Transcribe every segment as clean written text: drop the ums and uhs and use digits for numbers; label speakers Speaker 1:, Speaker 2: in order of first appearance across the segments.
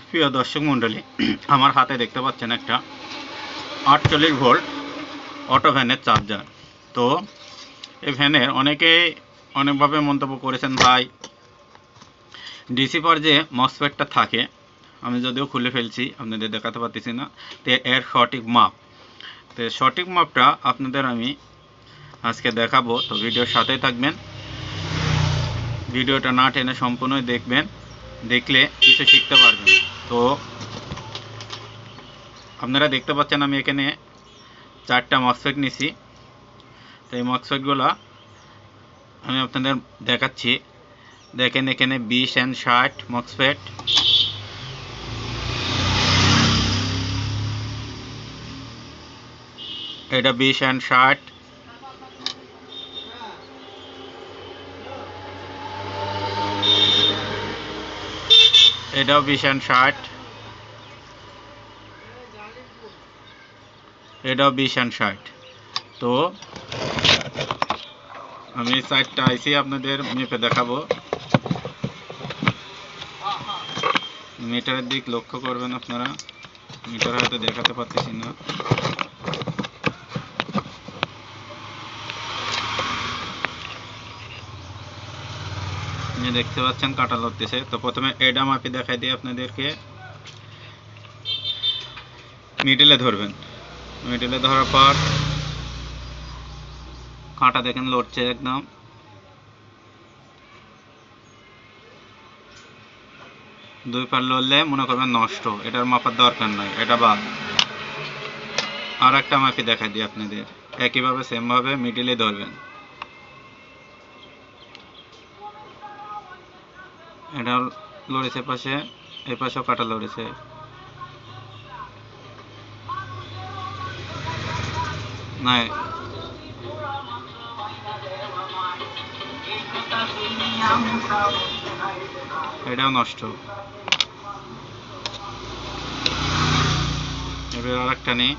Speaker 1: প্রিয় দর্শক মণ্ডলী, আমার হাতে দেখতে পাচ্ছেন একটা 48 ভোল্ট অটো ভ্যানের চার্জার। তো এই ভ্যানের অনেকেই অনেকভাবে মন্তব্য করেছেন, ভাই ডিসি পাওয়ার যে মসফেটটা থাকে, আমি যদিও খুলে ফেলছি আপনাদের দেখাতে পারতেছি না, তো এর সঠিক মাপ, তো সঠিক মাপটা আপনাদের আমি আজকে দেখাবো। তো ভিডিওর সাথেই থাকবেন, ভিডিওটা না টেনে সম্পূর্ণই দেখবেন, দেখলে কিছু শিখতে পারবেন। তো আপনারা দেখতে পাচ্ছেন আমি এখানে 4টা মসফেট নিছি। তো এই মসফেটগুলো আমি আপনাদের দেখাচ্ছি। দেখেন এখানে 20 and 60 মসফেট, এটা 20 and 60, এটাও 20 and 60, এটাও 20 and 60। তো আমি 4টা আইসি আপনাদের মেপে দেখাবো। মিটারের দিক লক্ষ্য করবেন আপনারা, মিটার হয়তো দেখাতে পারতেছি না। দেখতে পাচ্ছেন কাটা লাগতেছে। তো প্রথমে এটা মাপি দেখাই দিই আপনাদেরকে। মিডলে ধরবেন, মিডলে ধরার পর কাঁটা দেখেন লড়ছে একদম। দুই পার লড়লে মনে করবেন নষ্ট, এটার মাপার দরকার নাই, এটা বাদ। আর একটা মাপি দেখাই দিই আপনাদের, একইভাবে সেমভাবে মিডলে ধরবেন। এটা লড়েছে পাশে, এই পাশেও কাটা লড়েছে। না, এটাও নষ্ট। এবার আর একটা নেই,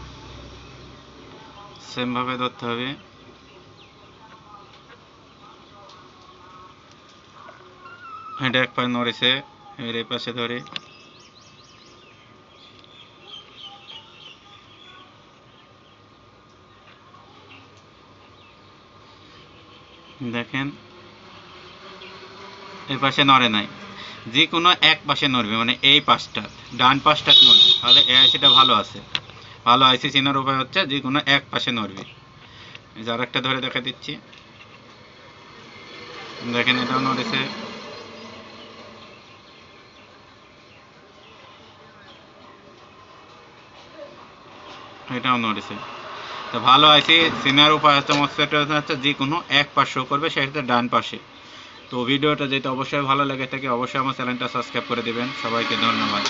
Speaker 1: সেম ভাবে ধরতে হবে। এটা এক পাশে নড়েছে, এর এই পাশে ধরে দেখেন, এই পাশে নড়ে নাই। যে কোনো এক পাশে নড়বে, মানে এই পাশটা, ডান পাশটা নড়বে, তাহলে এই আইসিটা ভালো আছে। ভালো আইসি চেনার উপায় হচ্ছে যে কোনো এক পাশে নড়বে। এই যে আরেকটা ধরে দেখা দিচ্ছি, দেখেন এটাও নড়েছে। এটাও নড়েছে। তো ভালো আইসি চেনার উপায় হচ্ছে মসফেট হচ্ছে যে কোনো এক পাশ শো করবে, সেটা ডান পাশে। তো ভিডিওটা যেটা অবশ্যই ভালো লাগে থাকে, অবশ্যই আমার চ্যানেলটা সাবস্ক্রাইব করে দেবেন। সবাইকে ধন্যবাদ।